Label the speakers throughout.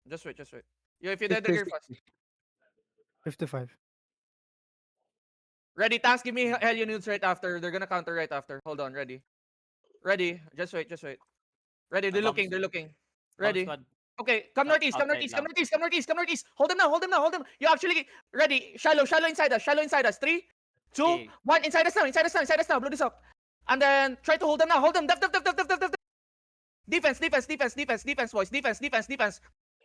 Speaker 1: Just wait, just wait. Yo, if you dead trigger fast.
Speaker 2: 55.
Speaker 1: Ready, tanks, give me Hellion Nudes right after. They're gonna counter right after. Hold on, ready. Ready. Just wait, just wait. Ready, they're looking, they're looking. Ready. Okay, come northeast, come northeast, come northeast, come northeast, come northeast. Hold them now, hold them now, hold them. You actually ready. Shallow, shallow inside us, shallow inside us. 3, 2,
Speaker 3: Okay.
Speaker 1: 1. Inside us now, inside us now, inside us now. Blow this up. And then try to hold them now. Hold them. Def, def, def, def, def, def, def. Defense, defense, defense, defense, defense, boys. Defense, defense, defense.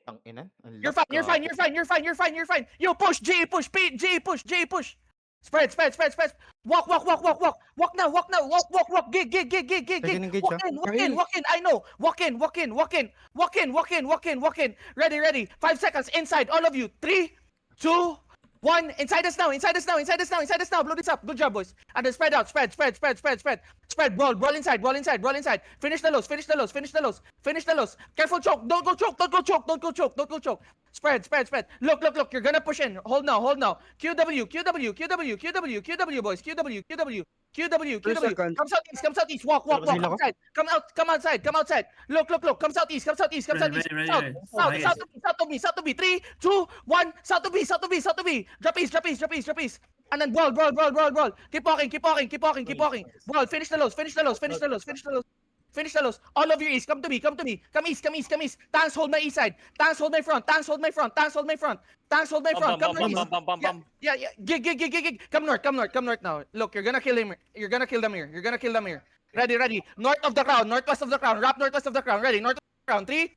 Speaker 4: Ang ina. Ang
Speaker 1: You're fine, you're fine, you're fine, you're fine, you're fine, you're fine. Yo, push, G, push, P, G, push, G, push. Spread, spread, spread, spread. Walk, walk, walk, walk, walk. Walk now, walk now. Walk, walk, walk. Gig, gig, gig, gig, gig,
Speaker 2: Taking
Speaker 1: gig.
Speaker 2: engage,
Speaker 1: Walk in, walk in, walk in. I know. Walk in, walk in, walk in. Walk in, walk in, walk in, walk in. Ready, ready. 5 seconds. Inside, all of you. 3, 2, 1. Inside us now, inside us now, inside us now, inside us now. Blow this up. Good job, boys. And then spread out. Spread, spread, spread, spread, spread. Spread, brawl, brawl inside, brawl inside, brawl inside. Finish the lows, finish the lows, finish the lows, finish the lows. Careful choke. Don't go choke, don't go choke, don't go choke, don't go choke. Spread, spread, spread. Look, look, look. You're gonna push in. Hold now, hold now. QW, QW, QW, QW, QW, boys. QW, QW, QW, QW. Come southeast, come southeast. Walk, walk, walk. Outside. Come out, come outside, come outside. Look, look, look. Come southeast, come southeast, come southeast. South, south, south to me, south to me, south to me. 3, 2, 1. South to me, south to me, south to me. Drop east, drop east, drop east, drop east. And then brawl, brawl, brawl, brawl, brawl. Keep walking, keep walking, keep walking, keep walking. Brawl, finish the lows, finish the lows, finish the lows, finish the lows. Finish the lows. All of your east. Come to me. Come to me. Come east. Come east. Come east. Tanks hold my east side. Tanks hold my front. Tanks hold my front. Tanks hold my front. Tanks hold my front. Come north. Yeah, yeah. Gig, gig, gig, gig, gig. Come north. Come north. Come north now. Look, you're gonna kill him. You're gonna kill them here. You're gonna kill them here. Ready, ready. North of the crown. Northwest of the crown. Wrap northwest of the crown. Ready. North of the crown. 3,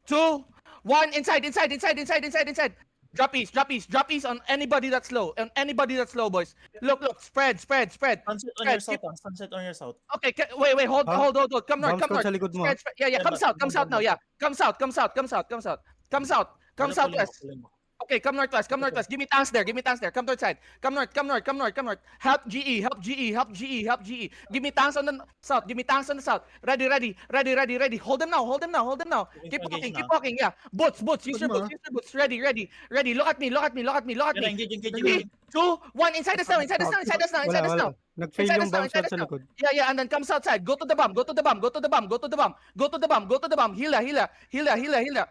Speaker 1: 2, 1. Inside. Inside. Inside. Inside. Inside. Inside. Drop east. Drop east. Drop east on anybody that's low. On anybody that's low, boys. Look, look. Spread. Spread. Spread.
Speaker 5: Sunset on your south, sunset on your south.
Speaker 1: Okay, wait, wait, hold, hold, hold, hold. Come north,
Speaker 2: Bomb
Speaker 1: come
Speaker 2: squad
Speaker 1: north.
Speaker 2: sa likod mo.
Speaker 1: Spread, spread. Yeah, yeah, come south now, yeah. Come south, come south, come south, come south. Come south, come southwest. Okay, come northwest, come northwest. Give me tanks there, give me tanks there. Come north side. Come north, come north, come north, come north. Help GE, help GE, help GE, help GE. Give me tanks on the south, give me tanks on the south. Ready, ready, ready, ready, ready. Hold them now, hold them now, hold them now. Keep walking, yeah. Boots, boots, use your boots, use your boots. Ready, ready, ready. Look at me, look at me, look at me, look at me. 3, 2, 1. Inside us now, inside us now, inside us now, inside us now.
Speaker 2: Nag-fail
Speaker 1: Inside
Speaker 2: yung
Speaker 1: us now,
Speaker 2: bomb
Speaker 1: inside
Speaker 2: squad
Speaker 1: us
Speaker 2: sa
Speaker 1: now.
Speaker 2: likod.
Speaker 1: Yeah, yeah, and then comes outside. Go to the bomb, go to the bomb, go to the bomb, go to the bomb, go to the bomb, go to the bomb. Hila, hila, hila, hila, hila.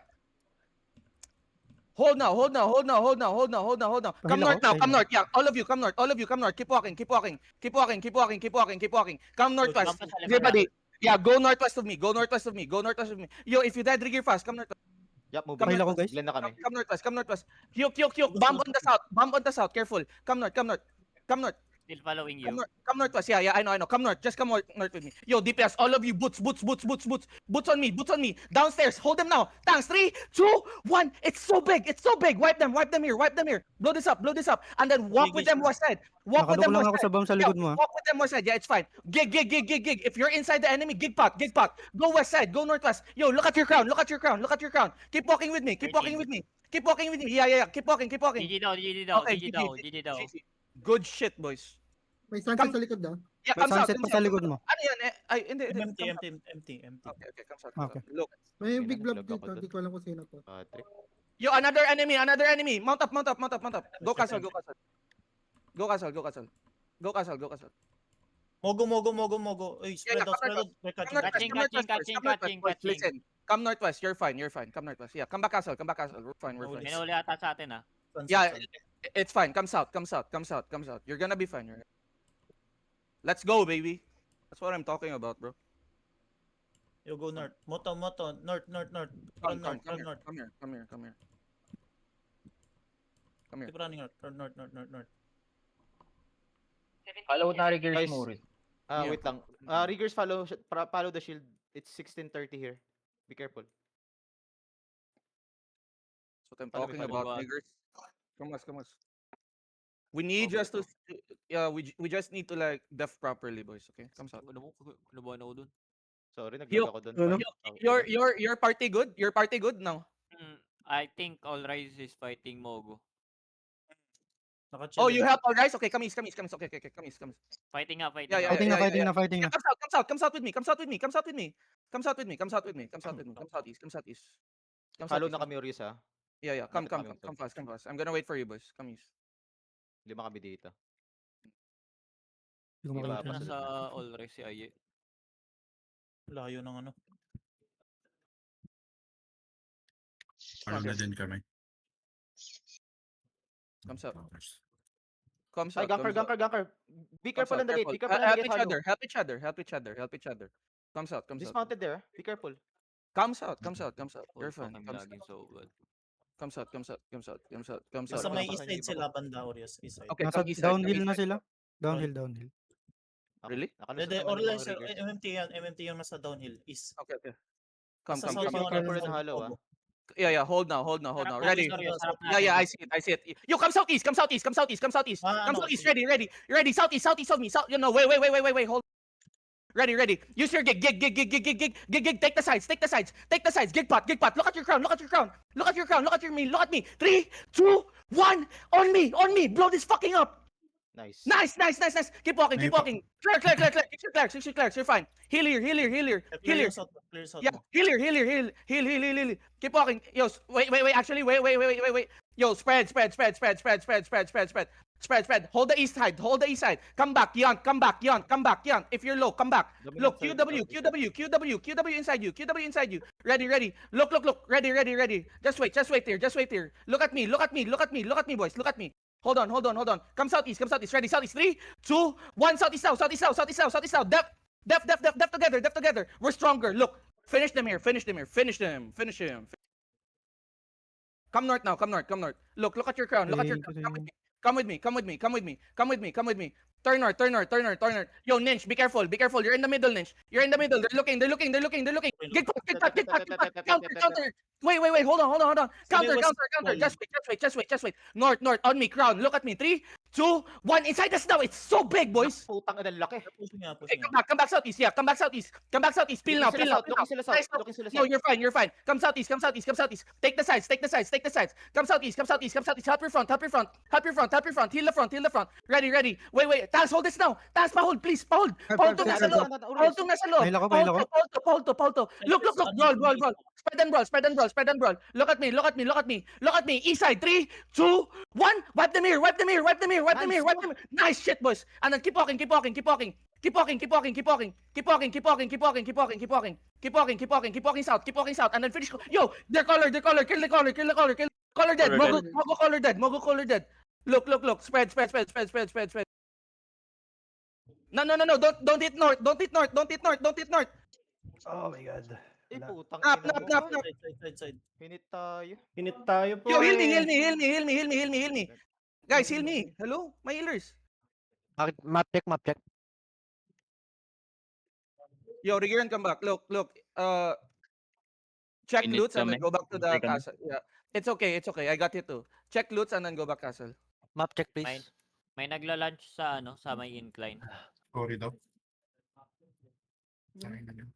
Speaker 1: Hold now, hold now, hold now, hold now, hold now, hold now, hold now. Come north now, come north. Yeah, all of you, come north, all of you, come north. Keep walking, keep walking, keep walking, keep walking, keep walking, keep walking. Come northwest. Everybody, yeah, go northwest of me, go northwest of me, go northwest of me. Yo, if you dead, trigger fast. Come northwest.
Speaker 4: Yup, move.
Speaker 1: Come
Speaker 2: Pahila ko,
Speaker 1: northwest.
Speaker 2: guys.
Speaker 4: Blend na kami.
Speaker 1: Come northwest, come northwest. Hyuk, hyuk, hyuk. Bomb on the south, bomb on the south. Careful. Come north, come north, come north.
Speaker 3: Still following you.
Speaker 1: Come northwest. Yeah, yeah, I know, I know. Come north. Just come north with me. Yo, DPS, all of you, boots, boots, boots, boots, boots. Boots on me, boots on me. Downstairs. Hold them now. Tanks. 3, 2, 1. It's so big. It's so big. Wipe them here, wipe them here. Blow this up, and then walk with them west side. Walk with them
Speaker 2: Nakaloko lang
Speaker 1: west
Speaker 2: ako
Speaker 1: side.
Speaker 2: sa bomb sa
Speaker 1: Yo,
Speaker 2: likod mo.
Speaker 1: walk with them west side. Yeah, it's fine. Gig, gig, gig, gig, gig. If you're inside the enemy, gig pot, gig pot. Go west side, go northwest. Yo, look at your crown, look at your crown, look at your crown. Keep walking with me, keep walking with me. Keep walking with me. Yeah, yeah, yeah. Keep walking, keep walking.
Speaker 3: GG daw, GG daw,
Speaker 1: Okay,
Speaker 3: GG daw, GG daw.
Speaker 1: Good shit, boys.
Speaker 6: May sunset sa likod daw.
Speaker 1: Yeah,
Speaker 2: May
Speaker 1: come south,
Speaker 2: sunset
Speaker 1: come
Speaker 2: pa sa
Speaker 1: south.
Speaker 2: likod mo.
Speaker 1: Ano yan? Ay, hindi, hindi.
Speaker 5: Empty,
Speaker 1: Come
Speaker 5: empty,
Speaker 1: south.
Speaker 5: empty, empty.
Speaker 1: Okay, okay, come south.
Speaker 2: Okay.
Speaker 1: Look.
Speaker 6: May
Speaker 4: Ayun
Speaker 6: big
Speaker 4: na,
Speaker 6: blob
Speaker 4: nilog ako
Speaker 6: dito.
Speaker 4: dun.
Speaker 6: Di ko alam kung sino to.
Speaker 4: Patrick.
Speaker 1: Yo, another enemy, another enemy. Mount up, mount up, mount up, mount up. Go castle, go castle. Go castle, go castle. Go castle, go castle.
Speaker 5: Mogo, mogo, mogo, mogo. Uy,
Speaker 1: Yeah,
Speaker 5: spread out,
Speaker 1: come
Speaker 5: spread out. We're
Speaker 1: Come
Speaker 5: catching.
Speaker 1: northwest,
Speaker 3: Catching,
Speaker 1: come northwest,
Speaker 3: catching,
Speaker 1: come northwest,
Speaker 3: catching,
Speaker 1: boys.
Speaker 3: catching.
Speaker 1: Listen, come northwest. You're fine, you're fine. Come northwest. Yeah, come back castle, come back castle. We're fine, we're fine.
Speaker 5: Yes.
Speaker 3: Minuli ata sa atin ah.
Speaker 5: Sunset,
Speaker 1: Yeah,
Speaker 5: sunset.
Speaker 1: it's fine. Come south, come south, come south, come south. You're gonna be fine. Let's go, baby. That's what I'm talking about, bro.
Speaker 5: You go north. Moto, moto. North, north, north.
Speaker 1: Come,
Speaker 5: Run north,
Speaker 1: come
Speaker 5: run
Speaker 1: here,
Speaker 5: north.
Speaker 1: come here, come here, come here. Come here.
Speaker 5: Keep running north. Run north, north, north, north.
Speaker 7: Follow na Riggers
Speaker 4: Guys,
Speaker 7: mo rin.
Speaker 1: Yeah.
Speaker 4: Wait lang. Riggers, follow the shield. It's 16:30 here. Be careful.
Speaker 1: That's what I'm
Speaker 4: Follow me,
Speaker 1: talking
Speaker 4: follow me.
Speaker 1: about, niggers. Come on, come on. We need just to, yeah, we just need to like def properly, boys. Okay, come south.
Speaker 3: Nabuhan ako dun.
Speaker 4: Sorry,
Speaker 1: Yo,
Speaker 4: naglag ako doon.
Speaker 2: ano?
Speaker 1: Your party good? Your party good now?
Speaker 3: I think All Rise is fighting Mogo.
Speaker 5: Naka-chill.
Speaker 1: Oh, you help all guys? Okay, come east. Okay, come east.
Speaker 3: Fighting nga, fighting
Speaker 1: Yeah,
Speaker 3: nga.
Speaker 2: Fighting na,
Speaker 1: yeah,
Speaker 2: fighting
Speaker 1: yeah.
Speaker 2: na, fighting na.
Speaker 1: Come south with me. Come south with me. Come south with me. Come south with me. Come south with me. Come south with me. Come southeast. Come southeast. Come
Speaker 4: Follow
Speaker 1: southeast.
Speaker 4: na kami, Orius, ha?
Speaker 1: Yeah, yeah. Come
Speaker 4: Malapit kami
Speaker 1: fast. Come fast. I'm gonna wait for you, boys. Come east.
Speaker 4: 5 kami dito.
Speaker 2: Hindi ko
Speaker 4: Diba,
Speaker 2: makita.
Speaker 4: pas-
Speaker 3: Nasa All Rise si Aye.
Speaker 5: Layo ng ano.
Speaker 1: Come
Speaker 7: na
Speaker 1: here.
Speaker 7: din kami.
Speaker 1: Comes out. Comes
Speaker 4: Ay,
Speaker 1: out.
Speaker 4: ganker,
Speaker 1: Comes out.
Speaker 4: ganker, ganker. Be
Speaker 1: Comes
Speaker 4: careful
Speaker 1: out,
Speaker 4: on the gate.
Speaker 1: careful.
Speaker 4: Be careful on the
Speaker 1: Help
Speaker 4: gate,
Speaker 1: each
Speaker 4: Halo.
Speaker 1: other. Help each other. Help each other. Help each other. Comes out. Comes out.
Speaker 4: Dismounted there. Be careful.
Speaker 1: Comes out. Comes out. Comes out.
Speaker 3: Full
Speaker 1: You're fine.
Speaker 3: fucking
Speaker 1: Comes
Speaker 3: lagging so bad.
Speaker 1: Comes out. Comes out. Comes out. Comes out. Comes
Speaker 4: Nasa
Speaker 5: Sa
Speaker 1: out.
Speaker 5: may
Speaker 1: Comes
Speaker 5: east
Speaker 1: out.
Speaker 5: side sila, banda Orios, east side.
Speaker 1: Okay,
Speaker 2: Nasa
Speaker 1: come east side. Come
Speaker 2: downhill
Speaker 1: east
Speaker 2: na
Speaker 1: side.
Speaker 2: sila. Downhill.
Speaker 1: Really?
Speaker 5: Hindi,
Speaker 4: Nakalusot naman yung
Speaker 5: Orios,
Speaker 4: mga riggers.
Speaker 5: MMT yung nasa downhill, east.
Speaker 1: Okay, okay. Come,
Speaker 5: Nasa
Speaker 1: come,
Speaker 5: south
Speaker 1: come.
Speaker 5: yung
Speaker 4: Careful
Speaker 5: ano,
Speaker 4: in Halo,
Speaker 5: Mogo.
Speaker 1: Yeah, hold now.
Speaker 3: Sarap
Speaker 1: Ready?
Speaker 3: natin, Orios, sarap
Speaker 1: Yeah, I
Speaker 3: natin.
Speaker 1: see it. I see it. Yo, come southeast. Come southeast. Come southeast. Come southeast.
Speaker 5: Ah,
Speaker 1: Come
Speaker 5: ano,
Speaker 1: southeast.
Speaker 5: sige.
Speaker 1: Ready. Southeast of me. Wait. Hold. Ready. Use your gig. Take the sides. Gig pot. Look at your crown. Look at me. 3, 2, 1. On me. Blow this fucking up.
Speaker 4: Nice.
Speaker 1: Nice. Keep walking. Clear. Get your Clarks. You're fine. Heal here.
Speaker 5: Clear south, clear south.
Speaker 1: Yeah, heal. Keep walking. Yo, wait. Actually, wait. Yo, spread. Hold the east side. Come back, Yon. If you're low, come back. Look, QW inside you. Ready. Look. Ready. Just wait there. Look at me, boys. Look at me. Hold on. Come southeast. Ready, southeast. 3, 2, 1. Southeast now. Depth together. We're stronger. Look, finish them here. Finish him. Come north now. Look at your crown. Come with me. Turn north. Yo, Ninch, be careful. You're in the middle, Ninch. They're looking. Get counter. Wait. Hold on. Counter. Just wait. North. On me, crown. Look at me. 3, 2, 1. Inside us now. It's so big, boys.
Speaker 4: Putang ina, laki.
Speaker 5: Pushing nga.
Speaker 1: Okay, come back southeast. Yeah, come back southeast. Peel now.
Speaker 4: Looking sila south.
Speaker 1: Nice.
Speaker 4: Looking sila
Speaker 1: No,
Speaker 4: south.
Speaker 1: you're fine. Come southeast. Take the sides. Come southeast. Help your front. Heal the front. Ready. Wait. Tas, hold this now. Tas, pa-hold, please. Pa-hold. Paul to nasa loob.
Speaker 2: Pahila ko.
Speaker 1: Paul to. Look. Brawl. Spread and brawl. Look at me. East side. 3, 2, 1. Wipe them here. Nice shit, boys. And then keep walking. Keep walking south. And then finish. Yo, they're color. Kill the color. Color dead. Mogo color dead. Look. Spread. No. Don't hit north.
Speaker 2: Oh my god.
Speaker 4: Eh, putang
Speaker 1: Nap.
Speaker 4: ina.
Speaker 5: Side.
Speaker 4: Hinit tayo.
Speaker 1: Yo, heal me. Guys, heal me. Hello? My healers.
Speaker 8: Map check.
Speaker 1: Yo, Rigiran, come back. Look. Check
Speaker 3: Init
Speaker 1: loots and then
Speaker 3: kami.
Speaker 1: go back to the
Speaker 3: Hintay kami.
Speaker 1: castle. Yeah. It's okay. I got you too. Check loots and then go back castle.
Speaker 8: Map check,
Speaker 3: May,
Speaker 8: please.
Speaker 3: may nagla-lunch sa may incline.
Speaker 7: Sorry daw. Sayang na yun.